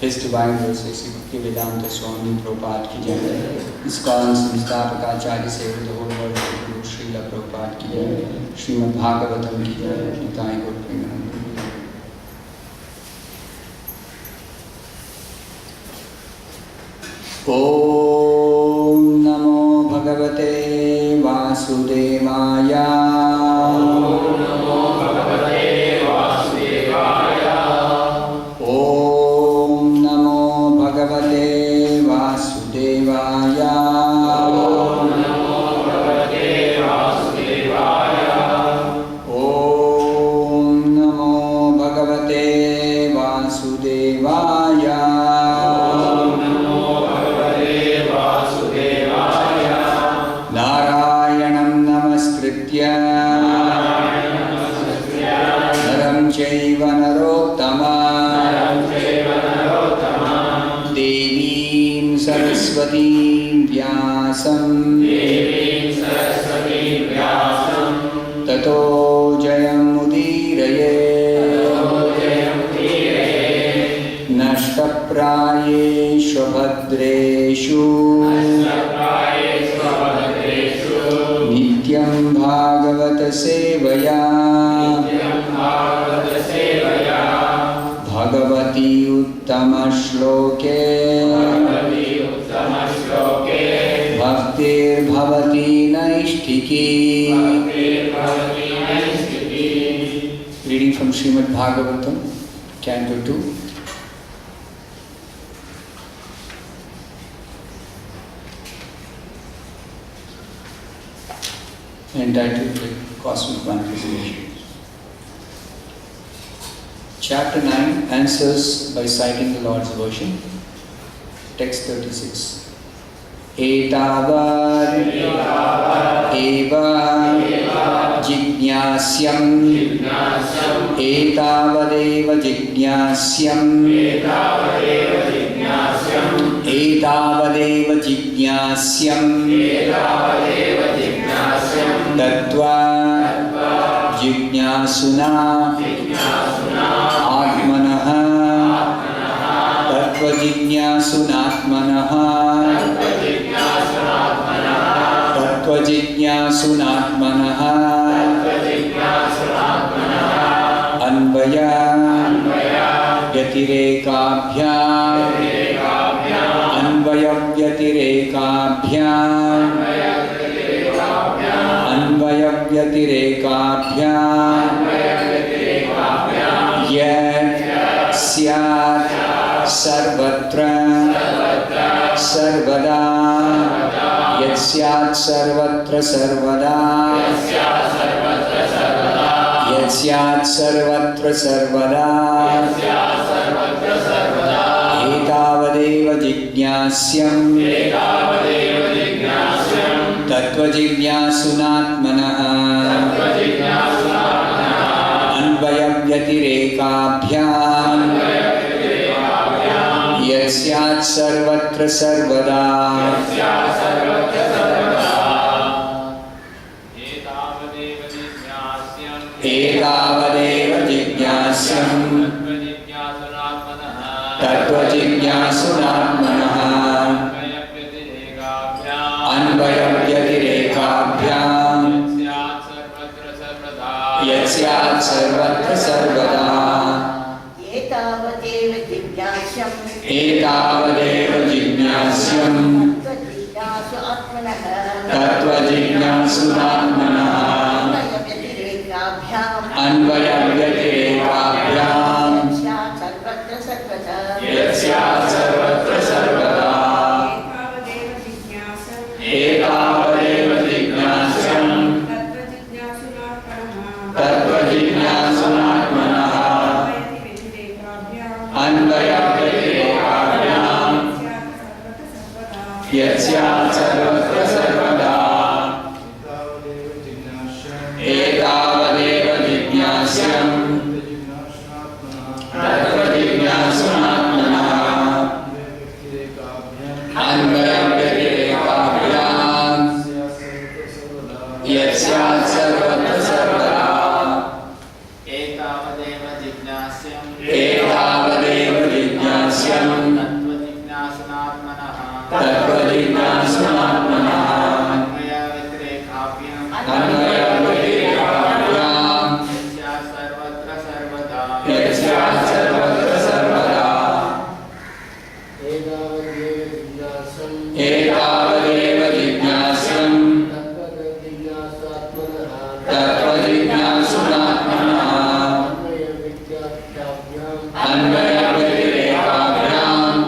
His Divine Grace Bhaktivedanta Swami Prabhupada ki jai. ISKCON Samstapakacharya Seva the whole world Guru Srila Prabhupada ki jai. Srimad Bhagavatam ki jai. Nitai Gaur Premanand. Om Namo Bhagavate Vasudevaya. ततो जयमुदीरये नष्टप्रायेषु भद्रेषु नित्यं भागवत सेवया Bhagwati उत्तमश्लोके भक्तिर्भवति नैष्ठिकी. Reading from Srimad Bhagavatam, Canto 2. Entitled Cosmic Manifestation. Chapter 9 answers by citing the Lord's version. Text 36. एतावद् एव जिज्ञास्यम् एतावदेव जिज्ञास्यम् एतावदेव जिज्ञास्यम् दत्वा जिज्ञासुना आत्मनः तत्त्वजिज्ञासुनात्मनः तत्त्वजिज्ञासुनात्मनः अन्वय व्यतिरेकाभ्याम् अन्वय व्यतिरेकाभ्याम् अन्वय व्यतिरेकाभ्याम् यत् स्यात् सर्वत्र सर्वदा यत् स्यात् सर्वत्र सर्वदा यत् स्यात् सर्वत्र सर्वदा एतावदेव जिज्ञास्यम् तत्त्वजिज्ञासुनात्मनः अन्वयव्यतिरेकाभ्याम् यत् स्यात् सर्वत्र सर्वदा एतावदेव जिज्ञास्यम् तत्त्वजिज्ञासुनात्मनः अन्वयव्यतिरेकाभ्याम् यत् स्यात् सर्वत्र सर्वदा एतावदेव जिज्ञास्यम् तत्त्वजिज्ञासुनात्मनः अन्वयव्यतिरेकाभ्याम् यत् स्यात् सर्वत्र सर्वदा एतावदेव जिज्ञास्यम् तत्त्वजिज्ञासुनात्मनः अन्वयव्यतिरेकाभ्याम् यत् स्यात् सर्वत्र सर्वदा एतावदेव जिज्ञास्यम् तत्त्वजिज्ञासुनात्मनः अन्वयव्यतिरेकाभ्याम् यत् स्यात् सर्वत्र सर्वदा एतावदेव जिज्ञास्यम् तत्त्वजिज्ञासुनात्मनः अन्वयव्यतिरेकाभ्याम् यत् स्यात् सर्वत्र सर्वदा एतावदेव जिज्ञास्यम् तत्त्वजिज्ञासुनात्मनः अन्वयव्यतिरेकाभ्याम्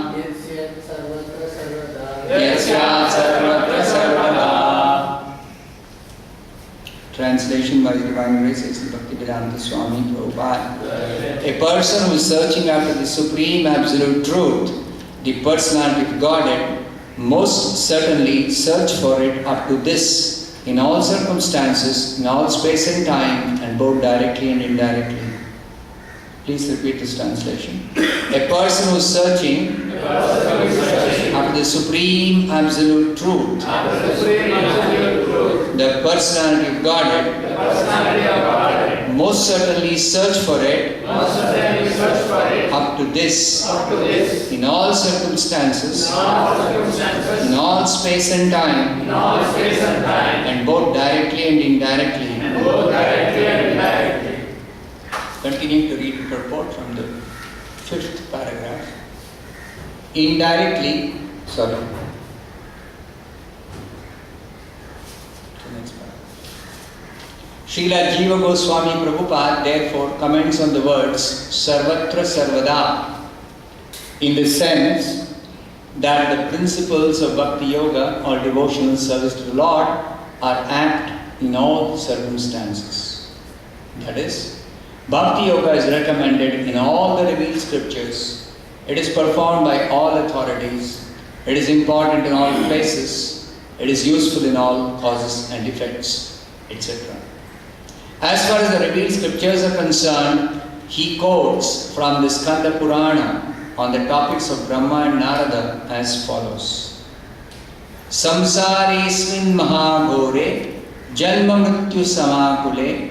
यत् स्यात् सर्वत्र सर्वदा. Translation by Divine Grace Sri Bhaktivedanta Swami Prabhupada. A person who is searching after the Supreme Absolute Truth, the personality of Godhead, most certainly search for it up to this, in all circumstances, in all space and time, and both directly and indirectly. Please repeat this translation. A person who is searching after the Supreme Absolute Truth, the personality of Godhead, most certainly search for it up to this, in all circumstances, in all space and time, and both directly and indirectly. Continuing to read the purport from the 5th paragraph. Indirectly, sorry. Srila Jiva Goswami Prabhupada therefore comments on the words Sarvatra Sarvada in the sense that the principles of Bhakti Yoga or devotional service to the Lord are apt in all circumstances. That is, Bhakti Yoga is recommended in all the revealed scriptures. It is performed by all authorities. It is important in all places. It is useful in all causes and effects, etc. As far as the revealed scriptures are concerned, he quotes from the Skanda Purana on the topics of Brahma and Narada as follows. Samsaresmin mahagore janma mrityu samakule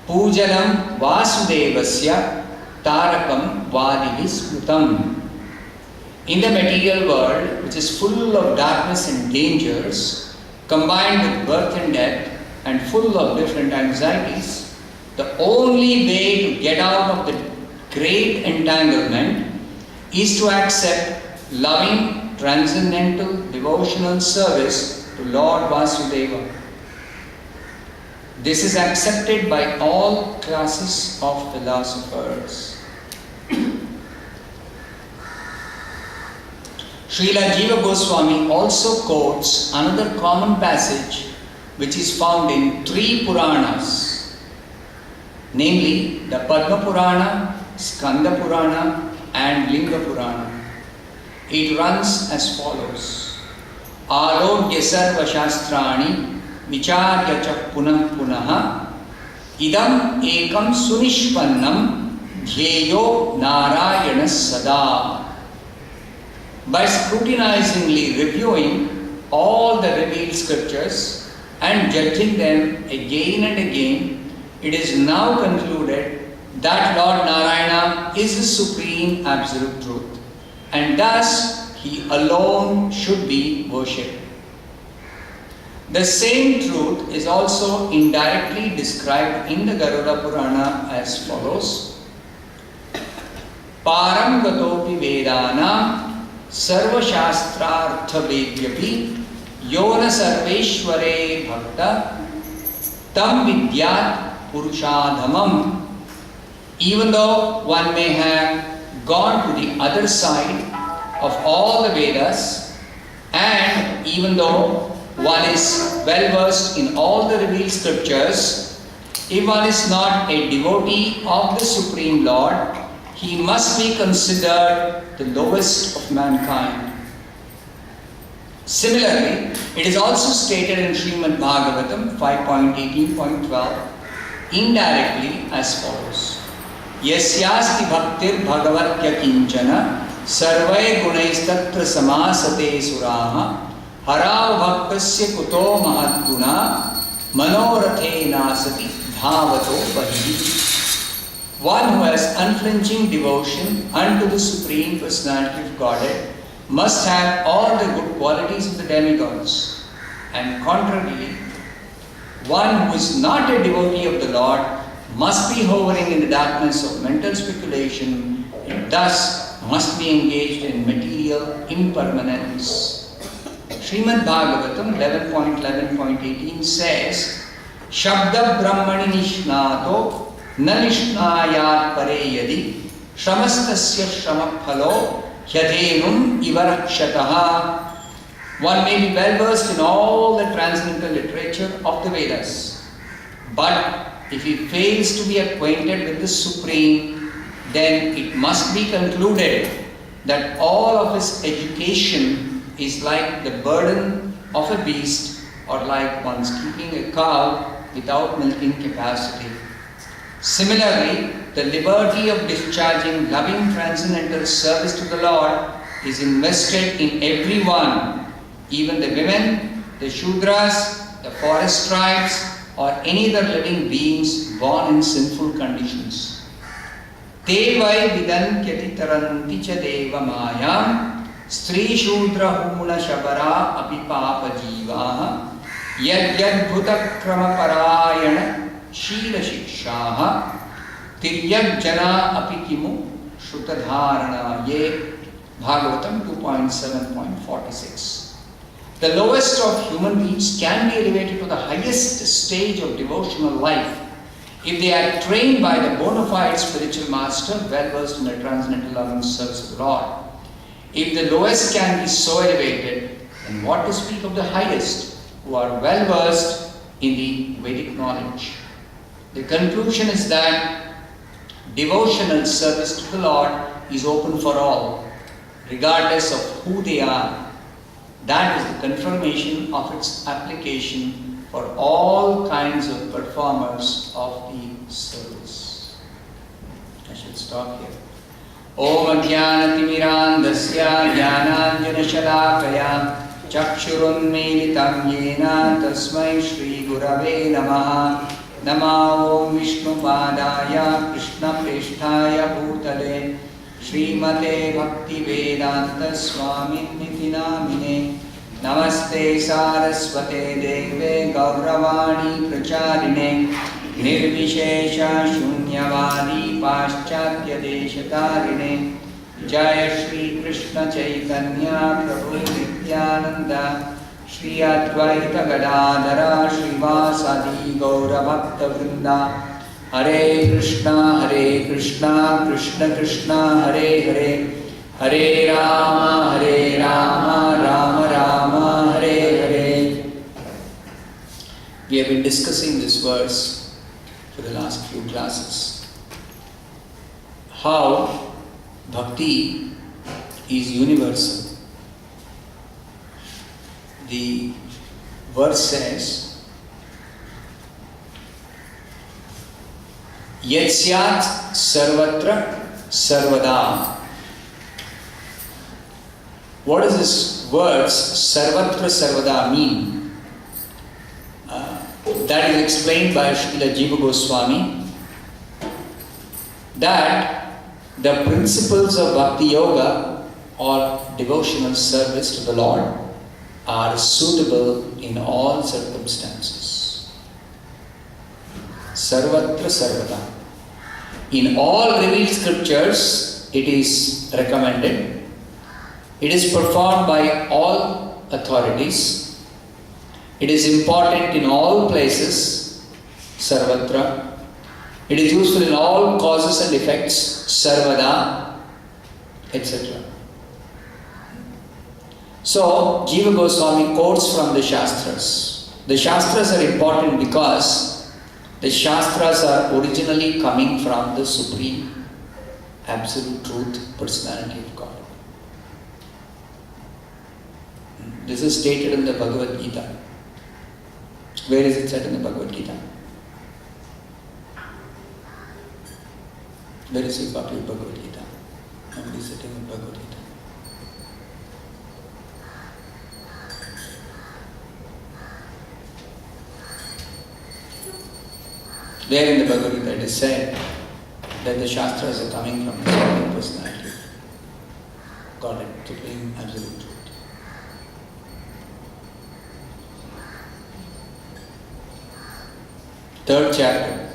Pujanam Vasudevasya Tarakam Vadivi Smrutam. In the material world, which is full of darkness and dangers, combined with birth and death, and full of different anxieties, the only way to get out of the great entanglement is to accept loving, transcendental, devotional service to Lord Vasudeva. This is accepted by all classes of philosophers. Srila Jiva Goswami also quotes another common passage which is found in 3 Puranas, namely the Padma Purana, Skanda Purana and Linga Purana. It runs as follows: Alogya sarva shastrani vicharya cha punah punah idam ekam sunishpannam dhyeyo narayana sada. By scrutinizingly reviewing all the revealed scriptures and judging them again and again, it is now concluded that Lord Narayana is the supreme absolute truth, and thus He alone should be worshipped. The same truth is also indirectly described in the Garuda Purana as follows: Param gatopi vedanam sarva shastrartha vedyapi yona sarveshware bhakta tam vidyat purushadhamam. Even though one may have gone to the other side of all the Vedas, and even though one is well versed in all the revealed scriptures, if one is not a devotee of the Supreme Lord, he must be considered the lowest of mankind. Similarly, it is also stated in Srimad Bhagavatam 5.18.12 indirectly as follows: Yasyasti bhaktir bhagavatya kinchana sarvai gunaistatra samasate suraha harav bhaktasya kuto mahadguna manorathe nasati dhavato bahi. One who has unflinching devotion unto the Supreme Personality of Godhead must have all the good qualities of the demigods, and contrarily, one who is not a devotee of the Lord must be hovering in the darkness of mental speculation, and thus must be engaged in material impermanence. Srimad Bhagavatam 11.11.18 says, Shabda Brahmani Nishnato na nishnayat pare yadi shramastasya shramapphalo hyadhenum ivarakshataha. One may be well versed in all the transcendental literature of the Vedas, but if he fails to be acquainted with the Supreme, then it must be concluded that all of his education is like the burden of a beast, or like one's keeping a cow without milking capacity. Similarly, the liberty of discharging loving transcendental service to the Lord is invested in everyone, even the women, the Shudras, the forest tribes, or any other living beings born in sinful conditions. Te vai vidantyati taranti cha deva mayam stri shudra huna shabara api papa jivaha yad yad bhuta krama parayana Shila Shikshaha Tiryag Jana Apikimu Shrutadharana Ye. Bhagavatam 2.7.46. The lowest of human beings can be elevated to the highest stage of devotional life if they are trained by the bona fide spiritual master well versed in the transcendental loving service of the Lord. If the lowest can be so elevated, then what to speak of the highest, who are well versed in the Vedic knowledge? The conclusion is that devotional service to the Lord is open for all, regardless of who they are. That is the confirmation of its application for all kinds of performers of the service. I should stop here. Om Ajnanatirmirandasya Jnananjana Shalakaya Chakshurunmilitam Yena Tasmai Shri Gurave Namaha. Namo Vishnu Padaya Krishna Preshthaya Bhutale Srimate Bhakti Vedanta Swami Niti Namine नमस्ते सारस्वते देवे गौरवाणी प्रचारिणे निर्विशेष शून्यवादी पाश्चात्य देशतारिणे जय श्री कृष्ण चैतन्य प्रभु नित्यानंद श्री अद्वैत गदाधर श्रीवासादि गौरभक्त वृंदा हरे Krishna Krishna Krishna Hare Hare Hare Ram Ram Ram Hare Hare. We have been discussing this verse for the last few classes. How bhakti is universal. The verse says, Yatsyat sarvatra sarvada. What does this words sarvatra sarvada mean? That is explained by Srila Jiva Goswami, that the principles of bhakti yoga or devotional service to the Lord are suitable in all circumstances. Sarvatra sarvada. In all revealed scriptures, it is recommended. It is performed by all authorities. It is important in all places, sarvatra. It is useful in all causes and effects, sarvada, etc. So, Jiva Goswami quotes from the Shastras. The Shastras are important because the Shastras are originally coming from the Supreme Absolute Truth Personality of God. This is stated in the Bhagavad Gita. Where is it said in the Bhagavad Gita? Where is your copy of Bhagavad Gita? Nobody is sitting in Bhagavad Gita. Where in the Bhagavad Gita it is said that the Shastras are coming from the Supreme Personality of God, Supreme Absolute Truth. Third chapter,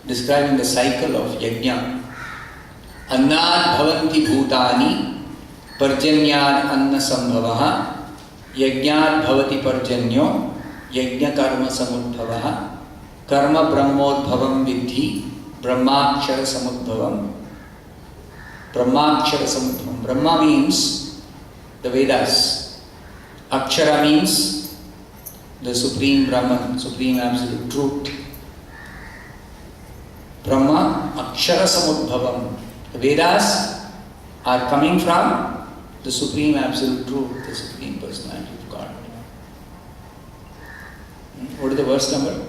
describing the cycle of yajna. Annad bhavanti bhutani parjanyad anna sambhavaha yajnad bhavati parjanyo yajna karma samudbhavaha karma brahmodbhavam vidhi brahmakshara samudbhavam. Brahmakshara samudbhavam. Brahma means the Vedas. Akshara means the Supreme Brahman, Supreme Absolute Truth. Brahma, Akshara Samudbhavam. The Vedas are coming from the Supreme Absolute Truth, the Supreme Personality of God. What is the verse number?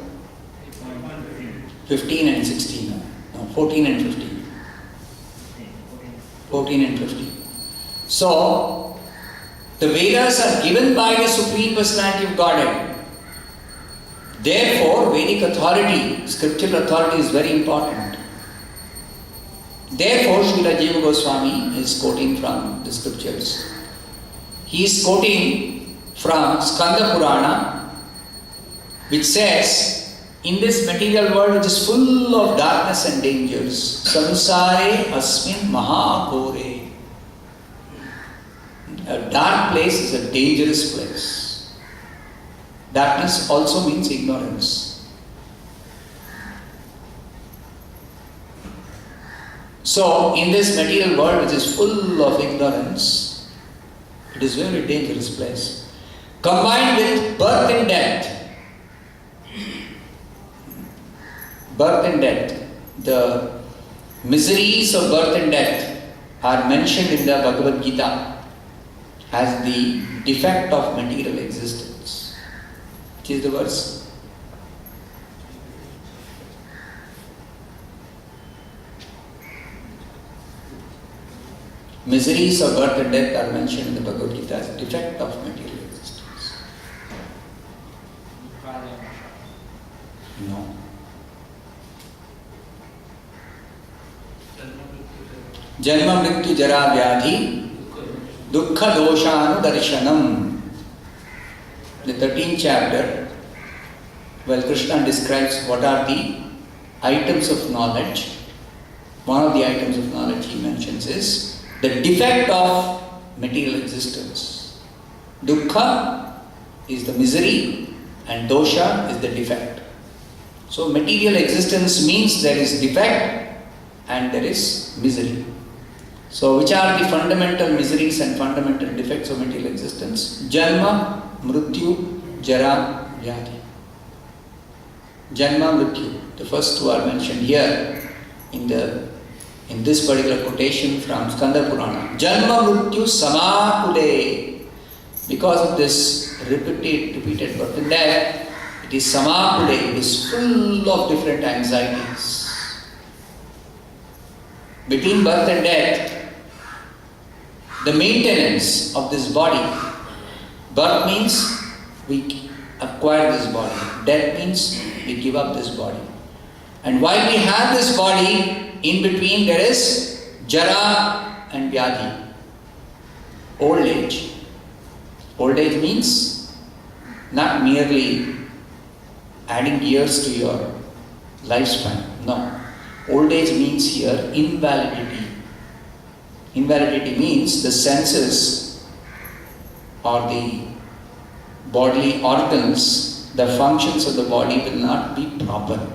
15 and 16. No, 14 and 15. 14 and 15. So, the Vedas are given by the Supreme Personality of Godhead. Therefore, Vedic authority, scriptural authority is very important. Therefore, Srila Jiva Goswami is quoting from the scriptures. He is quoting from Skanda Purana, which says, in this material world which is full of darkness and dangers, samsare asmin mahakore. A dark place is a dangerous place. Darkness also means ignorance. So, in this material world which is full of ignorance, it is a very dangerous place. Combined with birth and death. Birth and death. The miseries of birth and death are mentioned in the Bhagavad Gita as the defect of material existence. Which is the verse? Miseries of birth and death are mentioned in the Bhagavad Gita as defect of material existence. No. Janma mrityu jara vyadhi Dukkha Doshanu Darshanam. The 13th chapter, well, Krishna describes what are the items of knowledge. One of the items of knowledge he mentions is the defect of material existence. Dukkha is the misery and dosha is the defect. So material existence means there is defect and there is misery. So which are the fundamental miseries and fundamental defects of material existence? Janma, Mrityu, Jara, Vyadhi. Janma, Mrityu. The first two are mentioned here in this particular quotation from Skanda Purana. Janma, Mrityu, Samakule. Because of this repeated birth and death, it is Samakule. It is full of different anxieties. Between birth and death, the maintenance of this body. Birth means we acquire this body. Death means we give up this body. And while we have this body, in between there is Jara and Vyadhi. Old age. Old age means not merely adding years to your lifespan. No. Old age means here invalidity. Invalidity means the senses or the bodily organs, the functions of the body will not be proper.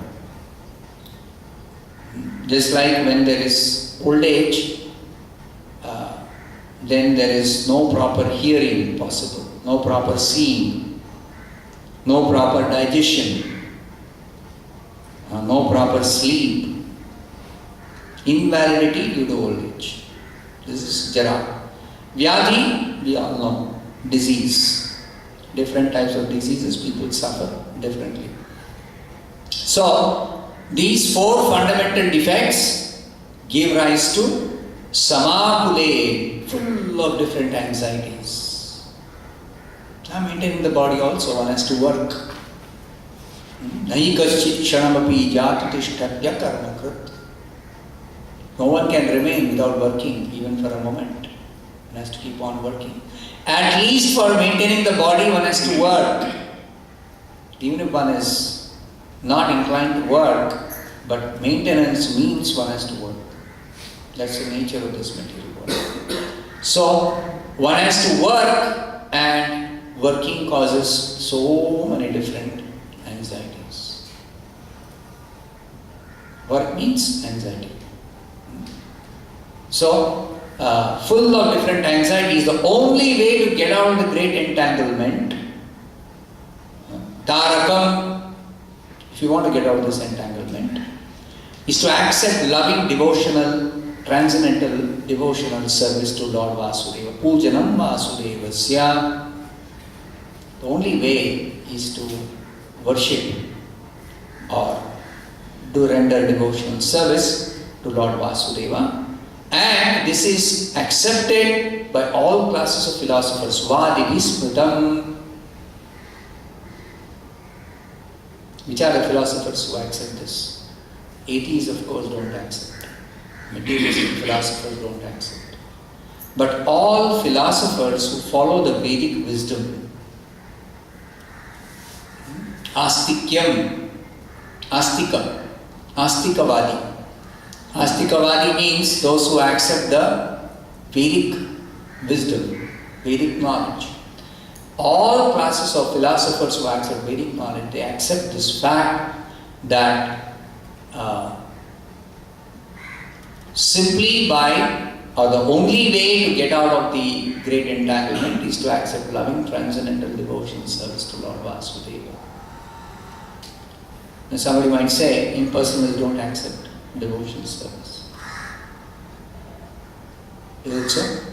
Just like when there is old age, then there is no proper hearing possible, no proper seeing, no proper digestion, no proper sleep. Invalidity due to old age. This is Jara. Vyadhi, we all know, disease. Different types of diseases people suffer differently. So, these four fundamental defects give rise to Samakule, full of different anxieties. Maintaining the body also, one has to work. Nahi kaschit kshanamapi jatutishtatya karmakrit. No one can remain without working even for a moment. One has to keep on working. At least for maintaining the body, one has to work. Even if one is not inclined to work, but maintenance means one has to work. That's the nature of this material world. So, one has to work, and working causes so many different anxieties. Work means anxiety. So, full of different anxieties. The only way to get out of the great entanglement, Tarakam, if you want to get out of this entanglement, is to accept loving, devotional, transcendental, devotional service to Lord Vasudeva. Pujanam Vasudevasya. The only way is to worship or to render devotional service to Lord Vasudeva. And this is accepted by all classes of philosophers. Vadi Vismritam. Which are the philosophers who accept this? Atheists, of course, don't accept. Materialistic philosophers don't accept. But all philosophers who follow the Vedic wisdom, Astikyam, Astika, Astikavadi. Astikavadi means those who accept the Vedic wisdom, Vedic knowledge. All classes of philosophers who accept Vedic knowledge, they accept this fact that simply by, or the only way to get out of the great entanglement is to accept loving transcendental devotion service to Lord Vasudeva. Now somebody might say, impersonalists don't accept devotion service. Is it so?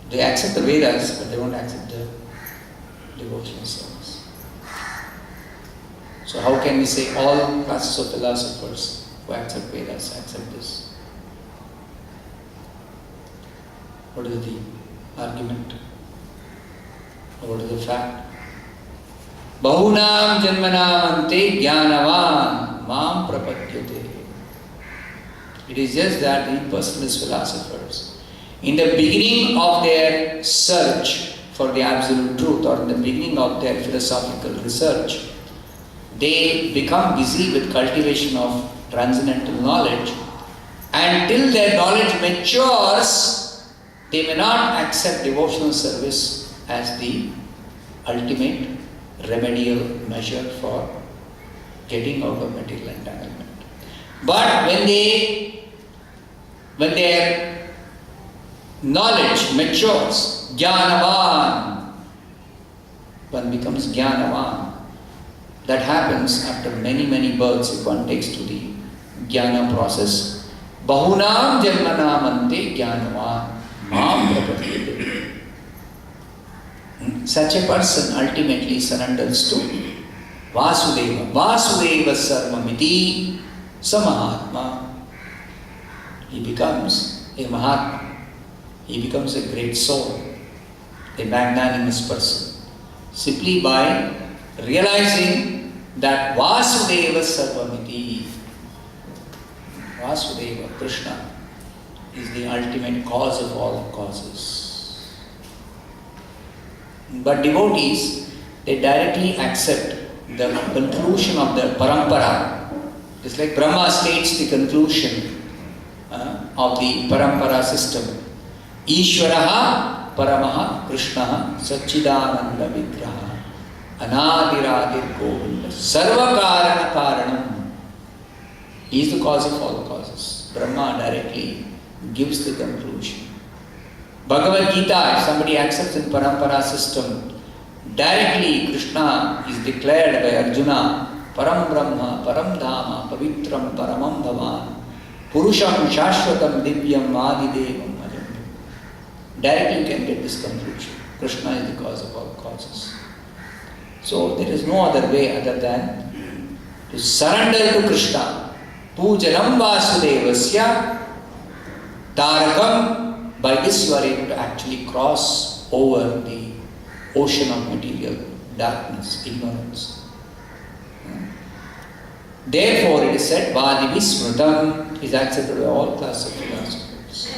They accept the Vedas, but they don't accept the devotional service. So how can we say all classes of philosophers who accept Vedas accept this? What is the argument? What is the fact? Bahunam janmanam ante jnanavan mam prapadyate. It is just that the impersonalist philosophers, In the beginning of their search for the absolute truth, or in the beginning of their philosophical research, they become busy with cultivation of transcendental knowledge, and till their knowledge matures, they may not accept devotional service as the ultimate remedial measure for getting out of material entanglement. But when their knowledge matures, jnanavan, one becomes jnanavan. That happens after many, many births if one takes to the jnana process. Bahunam janmanamante jnanavan mam prapadyate. Such a person ultimately surrenders to Vasudeva. Vasudeva sarvamiti samahatma. He becomes a Mahatma. He becomes a great soul, a magnanimous person, simply by realizing that Vasudeva sarvamiti, Vasudeva, Krishna, is the ultimate cause of all causes. But devotees, they directly accept the conclusion of the parampara. It's like Brahma states the conclusion of the parampara system. Ishvaraha paramaha Krishnaha Satchidananda Vigraha Anadiradir Govinda Sarva Karana Karanam. He is the cause of all causes. Brahma directly gives the conclusion. Bhagavad Gita, if somebody accepts in parampara system, directly Krishna is declared by Arjuna, Param Brahma, Param Dhama, Pavitram, Paramam Bhavan, Purusham, Shashvatam, Divyam, Adidevam, Ajam. Directly you can get this conclusion. Krishna is the cause of all causes. So there is no other way other than to surrender to Krishna. Pujanam Vasudevasya Tarakam. By this you are able to actually cross over the ocean of material darkness, ignorance. Therefore it is said, Vadivi Smritam is accepted by all classes of philosophers.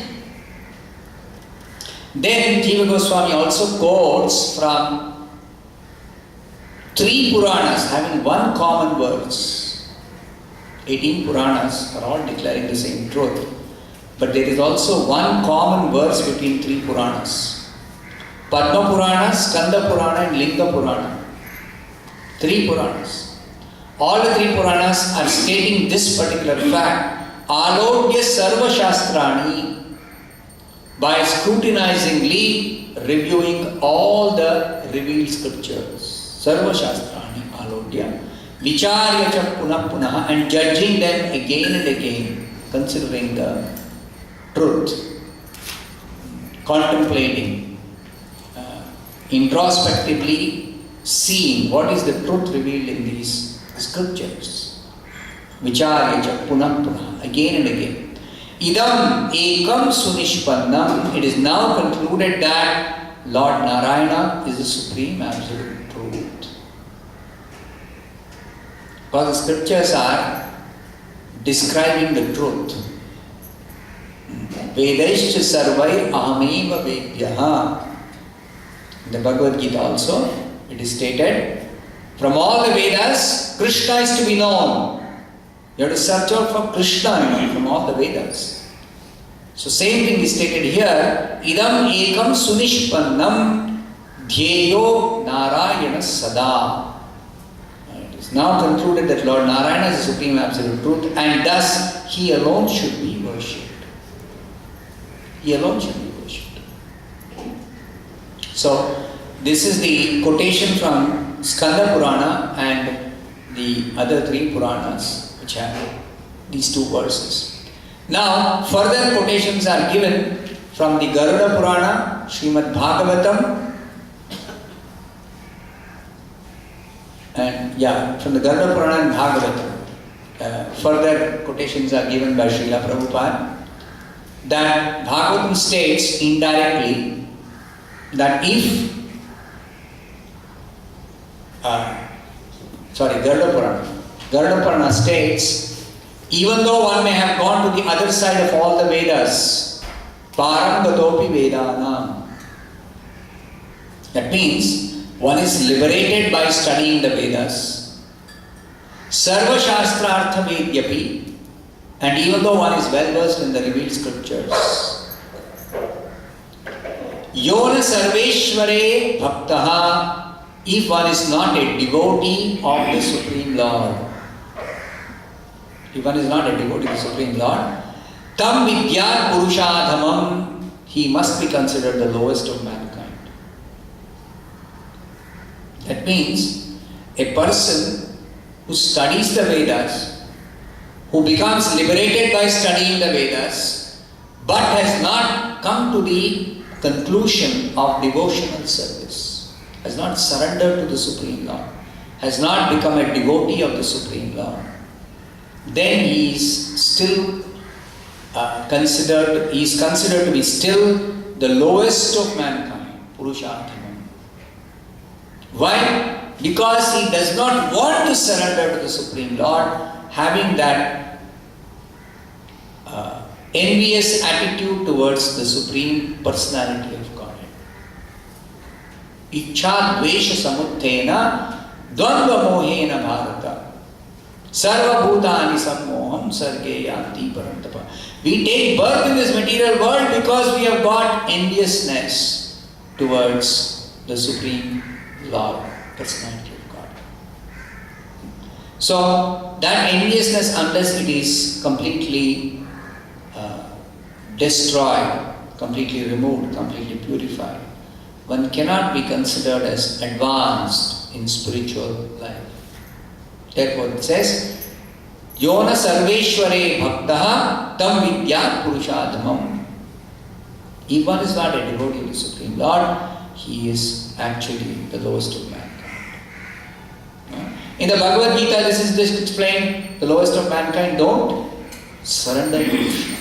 Then Jiva Goswami also quotes from 3 Puranas having one common verse. 18 Puranas are all declaring the same truth. But there is also one common verse between 3 Puranas. Padma Purana, Skanda Purana and Linga Purana. 3 Puranas. All the 3 Puranas are stating this particular fact. Alodhya Sarva Shastrani, by scrutinizingly reviewing all the revealed scriptures. Sarva Shastrani, Alodhya. Vicharya cha punah punah, and judging them again and again, considering the truth, contemplating, introspectively seeing what is the truth revealed in these scriptures. Vicharya cha punah punah, again and again. Idam ekam sunishpannam, it is now concluded that Lord Narayana is the supreme absolute truth. Because the scriptures are describing the truth. Vedaishcha sarvai ahameva vedyaha. In the Bhagavad Gita also, it is stated, from all the Vedas, Krishna is to be known. You have to search out for Krishna from all the Vedas. So same thing is stated here, idam ekam sunishpannam dhyeyo narayana sada. It is now concluded that Lord Narayana is the supreme absolute truth, and thus He alone should be worshipped. He alone should be worshipped. So, this is the quotation from Skanda Purana and the other 3 Puranas which have these 2 verses. Now, further quotations are given from the Garuda Purana, Srimad Bhagavatam, and from the Garuda Purana and Bhagavatam. Further quotations are given by Srila Prabhupada, that Bhagavatam states indirectly that if Garuda Purana states, even though one may have gone to the other side of all the Vedas, Parangatopi Vedanam. That means one is liberated by studying the Vedas. Sarva Shastrartha Vedyapi. And even though one is well versed in the revealed scriptures. Yona Sarveshware Bhaktaha. If one is not a devotee of the Supreme Lord. If one is not a devotee of the Supreme Lord. Tam Vidyat Purushadhamam. He must be considered the lowest of mankind. That means a person who studies the Vedas, who becomes liberated by studying the Vedas, but has not come to the conclusion of devotional service, has not surrendered to the Supreme Lord, has not become a devotee of the Supreme Lord, then he is still considered to be still the lowest of mankind, Purusharthamam. Why? Because he does not want to surrender to the Supreme Lord, having that envious attitude towards the Supreme Personality of Godhead. Ichcha dvesha samuttena dvandva mohena bharata sarva bhutani sammoham sarge yanti parantapa. We take birth in this material world because we have got enviousness towards the Supreme Lord, Personality of God. So that enviousness, unless it is completely destroyed, completely removed, completely purified, one cannot be considered as advanced in spiritual life. Therefore it says, Yona Sarveshware Bhaktaha Tam Vidyat Purushadhamam. If one is not a devotee of the Supreme Lord, he is actually the lowest of mankind. In the Bhagavad Gita, this is just explained, the lowest of mankind don't surrender to Krishna.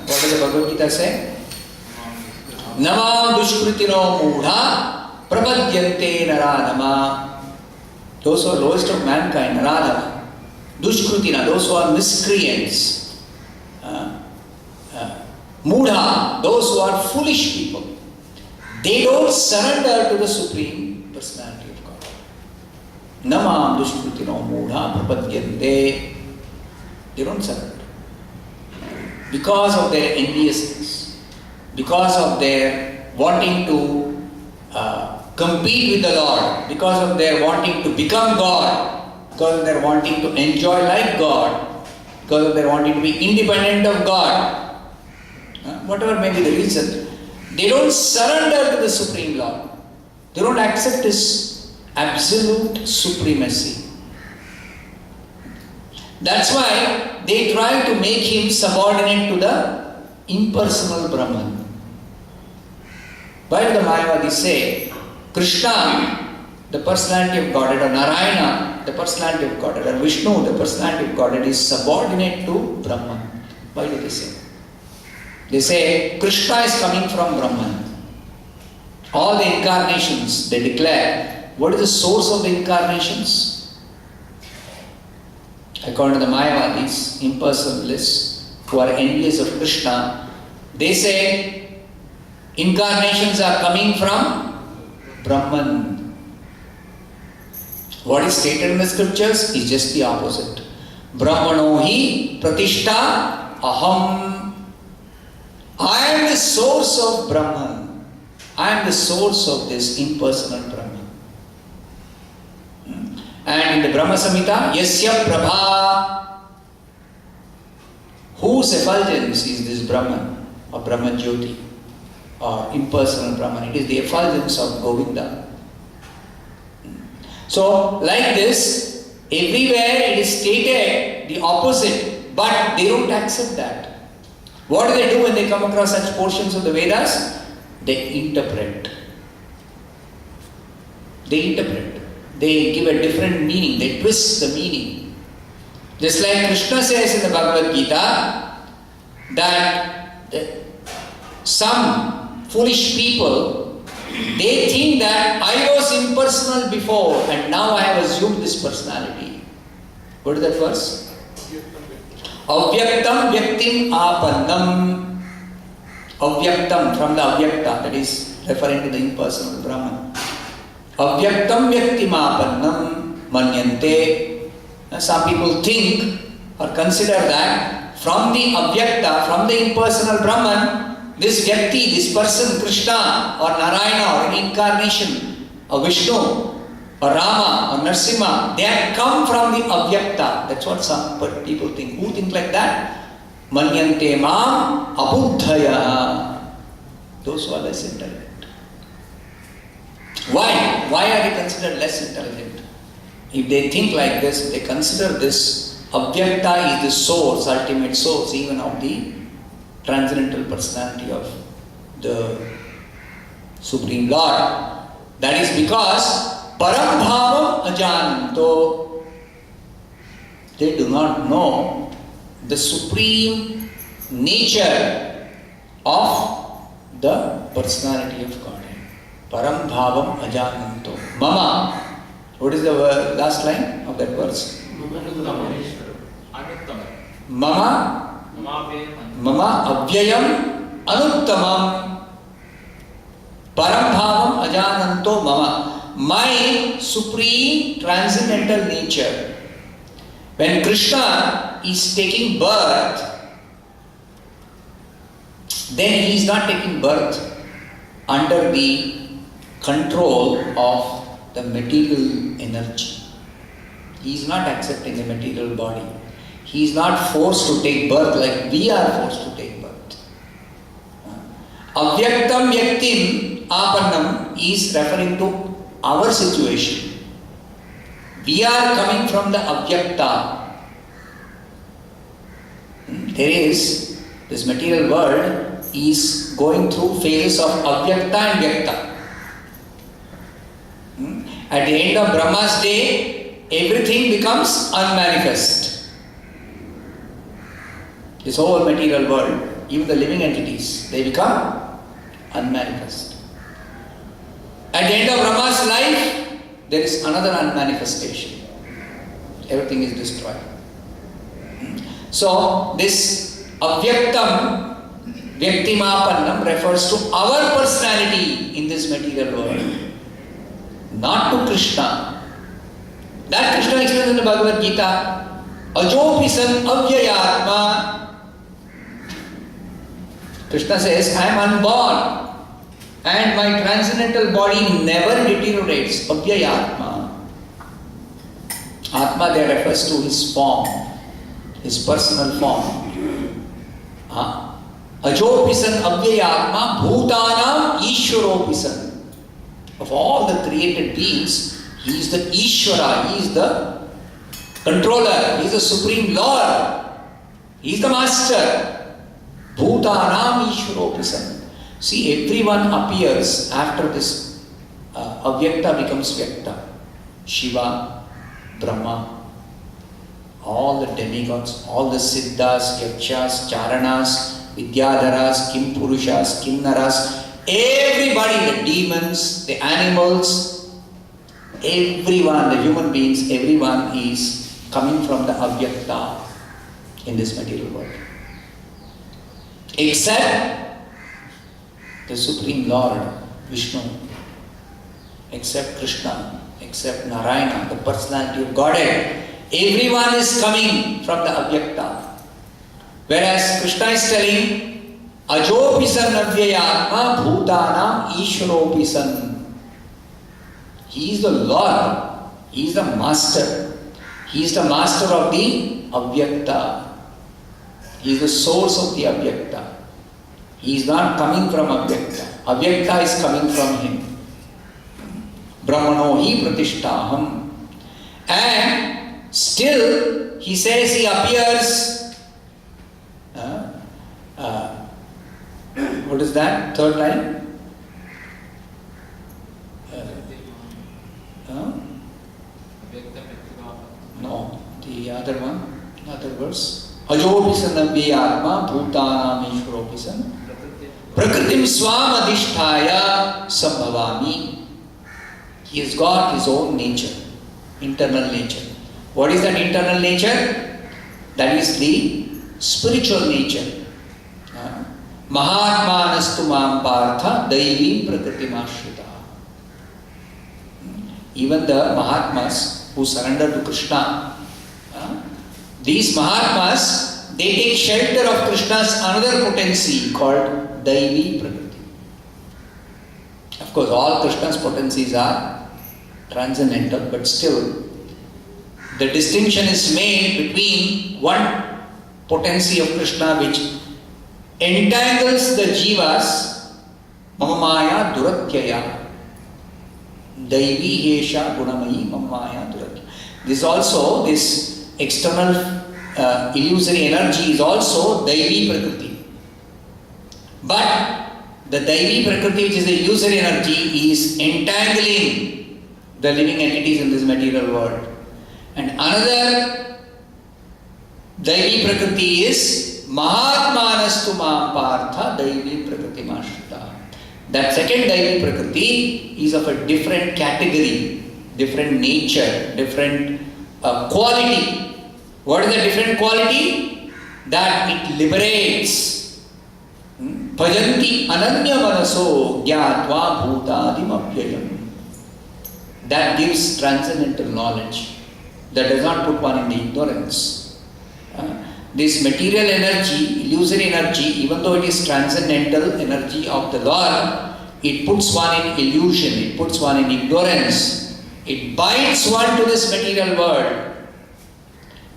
What does the Bhagavad Gita say? Nama dushkritino mudha prapadyante naradama. Those who are lowest of mankind, naradama. Dushkritina, those who are miscreants. Mudha, those who are foolish people. They don't surrender to the Supreme Personality of God. Nama dushkritino mudha prapadyante. They don't surrender. Because of their enviousness, because of their wanting to compete with the Lord, because of their wanting to become God, because of their wanting to enjoy like God, because of their wanting to be independent of God, whatever may be the reason, they don't surrender to the Supreme Lord. They don't accept His absolute supremacy. That's why they try to make Him subordinate to the impersonal Brahman. Why do the Mayavadis say Krishna, the personality of Godhead, or Narayana, the personality of Godhead, or Vishnu, the personality of Godhead, is subordinate to Brahman? Why do they say? They say Krishna is coming from Brahman. All the incarnations, they declare, what is the source of the incarnations? According to the Mayavadis, impersonalists, who are envious of Krishna, they say incarnations are coming from Brahman. What is stated in the scriptures is just the opposite. Brahmano hi pratishta aham. I am the source of Brahman. I am the source of this impersonal Brahman. And in the Brahma Samhita, Yasya Prabha, whose effulgence is this Brahman, or Brahman Jyoti, or impersonal Brahman? It is the effulgence of Govinda. So, like this, everywhere it is stated the opposite, but they don't accept that. What do when they come across such portions of the Vedas? They interpret. They give a different meaning. They twist the meaning. Just like Krishna says in the Bhagavad Gita that some foolish people, they think that I was impersonal before and now I have assumed this personality. What is that verse? Avyaktam Vyaktim Apannam. Avyaktam, from the Avyakta, that is referring to the impersonal Brahman. Avyaktam Vyaktim Apannam Manyante. Some people think or consider that from the Avyakta, from the impersonal Brahman, this Vyakti, this person, Krishna or Narayana or an incarnation, or Vishnu or Rama or Narasimha, they have come from the Avyakta. That's what some people think. Who think like that? Manyante mam abuddhaya. Those who are less intelligent. Why? Why are they considered less intelligent? If they think like this, they consider this Avyakta is the source, ultimate source even of the transcendental personality of the Supreme Lord. That is because Param Bhavam Ajananto, they do not know the supreme nature of the personality of Godhead. Param Bhavam Ajananto. Mama. What is the last line of that verse? Mama Avyayam Anuttamam Param Bhavam Ajananto Mama. My supreme transcendental nature. When Krishna is taking birth, then he is not taking birth under the control of the material energy. He is not accepting the material body. He is not forced to take birth like we are forced to take birth. Avyaktam Vyaktim Apannam is referring to our situation. We are coming from the Avyakta. There is, this material world is going through phases of Avyakta and Vyakta. At the end of Brahma's day, everything becomes unmanifest. This whole material world, even the living entities, they become unmanifest. At the end of Brahma's life, there is another unmanifestation. Everything is destroyed. So, this Avyaktam Vyaktimapannam refers to our personality in this material world, not to Krishna. That Krishna explains in the Bhagavad Gita, Ajopisan Avyayatma. Krishna says, I am unborn. And my transcendental body never deteriorates. Avyayatma. Atma there refers to his form, his personal form. Ajopisan Avyayatma Bhutanam Ishwaropisan. Of all the created beings, he is the Ishwara, he is the controller, he is the supreme Lord, he is the master. Bhutanam Ishwaropisan. See, everyone appears after this Avyakta becomes Vyakta. Shiva, Brahma, all the demigods, all the Siddhas, Yakshas, Charanas, Vidyadharas, Kimpurushas, Kinnaras, everybody, the demons, the animals, everyone, the human beings, everyone is coming from the Avyakta in this material world. Except the Supreme Lord, Vishnu, except Krishna, except Narayana, the personality of Godhead. Everyone is coming from the Avyakta. Whereas Krishna is telling, Ajopisan Avyayatma Bhutanam Ishwaropisan. He is the Lord, he is the master. He is the master of the Avyakta. He is the source of the Avyakta. He is not coming from Avyakta. Avyakta is coming from him. Brahmano hi pratishtaham. And still, he says he appears. What is that? Third line? No, the other one, other verse. Ajopisan Avyayatma Bhutanam Ishwaropisan Prakritim Swam Adhisthaya Sambhavami. He has got his own nature, internal nature. What is that internal nature? That is the spiritual nature. Mahatmanastu mam partha daivim prakritimashritah. Even the Mahatmas who surrender to Krishna, these Mahatmas, they take shelter of Krishna's another potency called Daivi Prakriti. Of course, all Krishna's potencies are transcendental, but still, the distinction is made between one potency of Krishna which entangles the jivas, mamamaya duratyaya. Daivi hesha gunamayi mamamaya duratyaya. This external illusory energy is also Daivi Prakriti. But the Daivi Prakriti, which is the illusory energy, is entangling the living entities in this material world. And another Daivi Prakriti is Mahatmanastu mam partha Daivi Prakriti mashrita. That second Daivi Prakriti is of a different category, different nature, different quality. What is the different quality? That it liberates. Bhajanti ananya manaso gyatva bhutadim apyayam. That gives transcendental knowledge. That does not put one in the ignorance. This material energy, illusory energy, even though it is transcendental energy of the Lord, it puts one in illusion, it puts one in ignorance. It binds one to this material world.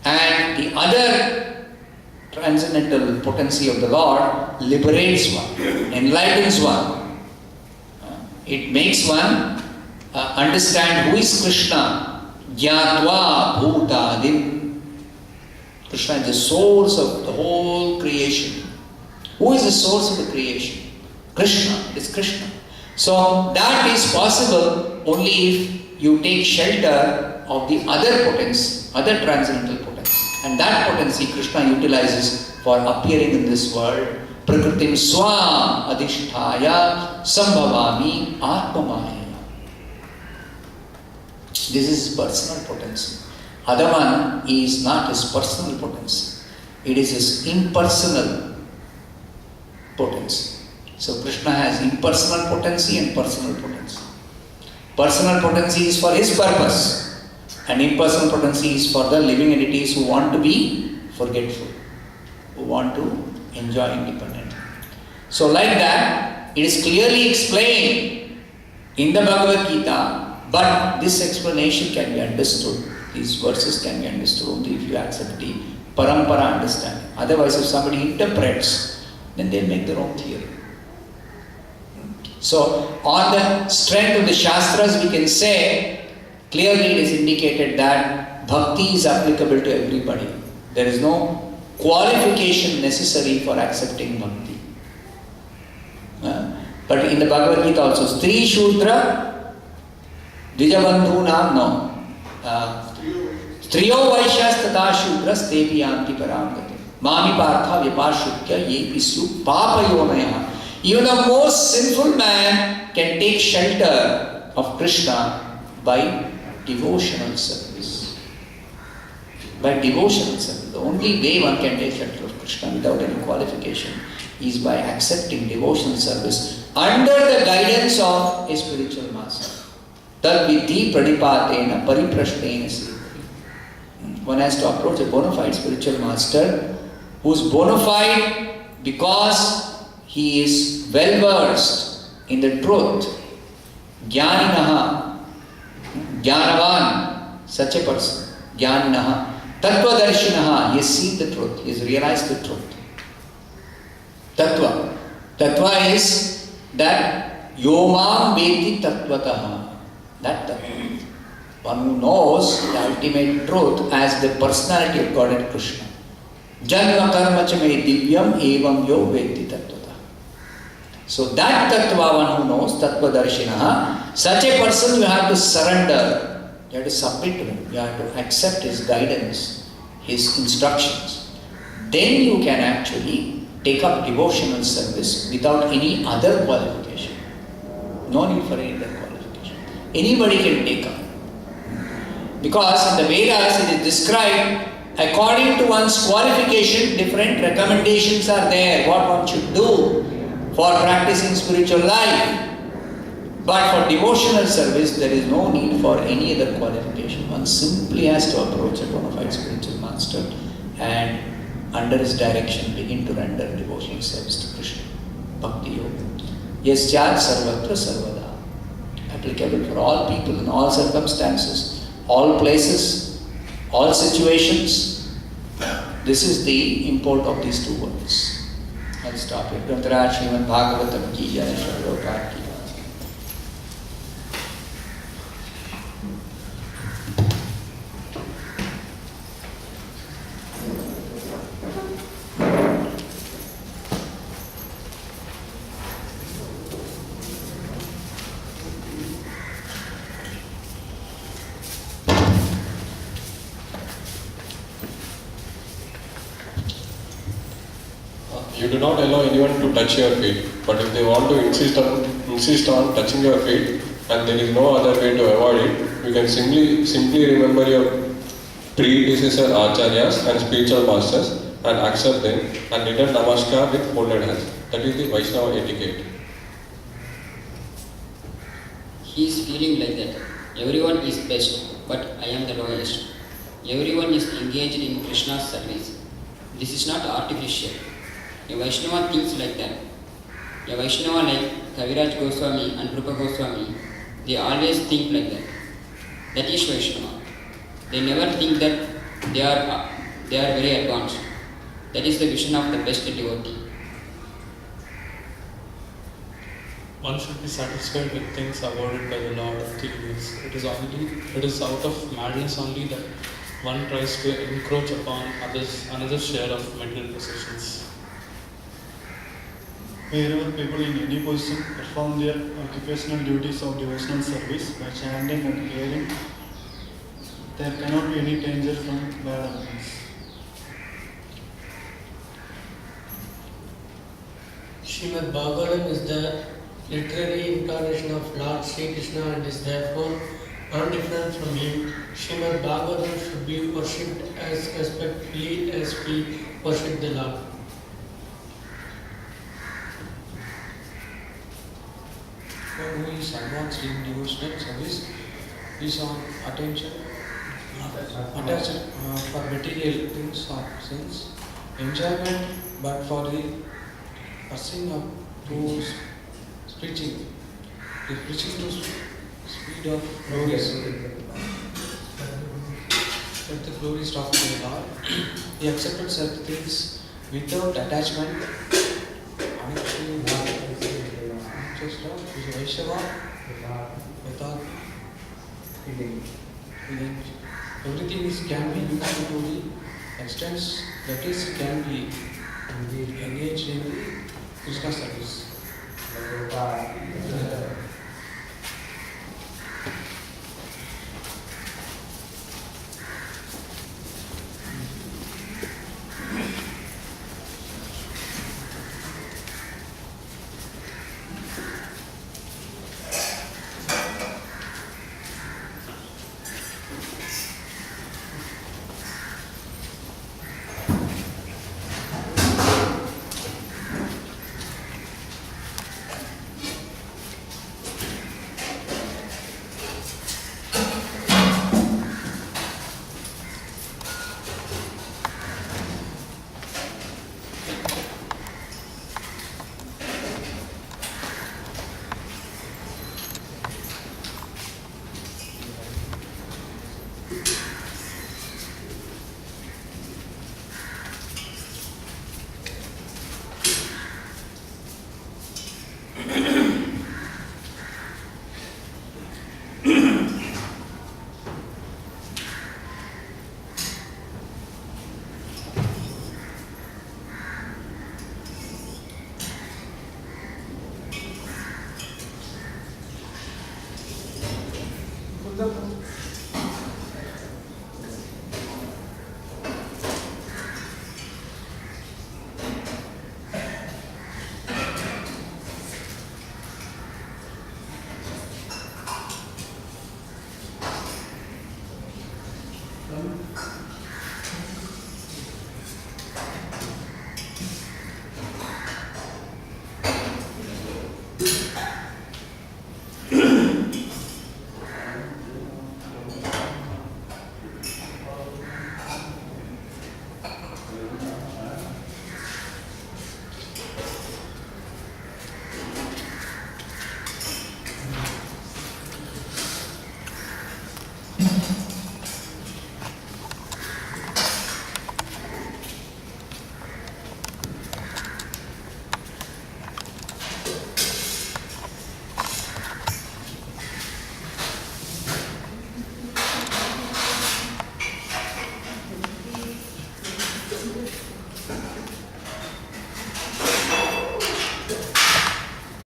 And the other transcendental potency of the Lord liberates one, enlightens one. It makes one understand who is Krishna. Gyatva bhutadim. Krishna is the source of the whole creation. Who is the source of the creation? Krishna. It is Krishna. So that is possible only if you take shelter of the other potency, other transcendental potency. And that potency Krishna utilizes for appearing in this world. Prakritim swam adhisthaya sambhavami atmamaya. This is his personal potency. Other one is not his personal potency. It is his impersonal potency. So Krishna has impersonal potency and personal potency. Personal potency is for his purpose, and impersonal potency is for the living entities who want to be forgetful, who want to enjoy independence. So like that, it is clearly explained in the Bhagavad Gita. But this explanation can be understood. These verses can be understood only if you accept the parampara understanding. Otherwise, if somebody interprets, then they make their own theory. So, on the strength of the Shastras, we can say clearly it is indicated that bhakti is applicable to everybody. There is no qualification necessary for accepting bhakti. But in the Bhagavad Gita also, Stri Shudra Dvijabandhunam no. Striyo Vaishyas tata Shudras tevi yanti paramgati. Mami partha vipashutya ye pisu papayonaya. Even the most sinful man can take shelter of Krishna by devotional service. By devotional service. The only way one can take shelter of Krishna without any qualification is by accepting devotional service under the guidance of a spiritual master. Tad vidhi pradipatena pariprashtena siddhi. One has to approach a bona fide spiritual master who is bona fide because he is well versed in the truth. Jnaninaha, Jnanavan, such a person. Jnaninaha, Tattvadarshinaha, he has seen the truth, he has realized the truth. Tattva. Tattva is that Yomam Veti Tattvataha. That one who knows the ultimate truth as the personality of God and Krishna. Janma karma cha me divyam evam yo veti tattvata. So that tattva, one who knows, tattva darshinaha, such a person you have to surrender, you have to submit to him, you have to accept his guidance, his instructions. Then you can actually take up devotional service without any other qualification. No need for any other qualification. Anybody can take up. Because in the Vedas it is described according to one's qualification, different recommendations are there, what one should do for practicing spiritual life. But for devotional service, there is no need for any other qualification. One simply has to approach a bona fide spiritual master and under his direction begin to render devotional service to Krishna. Bhakti Yoga. Yasyat sarvatra sarvada. Applicable for all people in all circumstances, all places, all situations. This is the import of these two words. I'll stop here. Grantaraj Srimad Bhagavatam ki jai, Srila Prabhupada ki jai. You do not allow anyone to touch your feet, but if they want to insist on touching your feet and there is no other way to avoid it, you can simply remember your predecessor acharyas and spiritual masters and accept them and return namaskar with folded hands. That is the Vaishnava etiquette. He is feeling like that. Everyone is best, but I am the lowest. Everyone is engaged in Krishna's service. This is not artificial. A Vaishnava thinks like that. A Vaishnava like Kaviraj Goswami and Rupa Goswami, they always think like that. That is Vaishnava. They never think that they are very advanced. That is the vision of the best devotee. One should be satisfied with things awarded by the Lord of the universe. It is out of madness only that one tries to encroach upon another share of material possessions. Wherever people in any position perform their occupational duties of devotional service by chanting and hearing, there cannot be any danger from bad omens. Srimad Bhagavatam is the literary incarnation of Lord Sri Krishna and is therefore undifferent from him. Srimad Bhagavatam should be worshipped as respectfully as we worship the Lord. One who is advanced in devotional service is on attention attached for material things or sense enjoyment, but for the pursuing of to preaching, the preaching to speed of glories, let the glories of the Lord. He accepted such things without attachment. Just is a Vaishnava without feeling. Everything can be used to the extent that is can be engaged in Krishna service.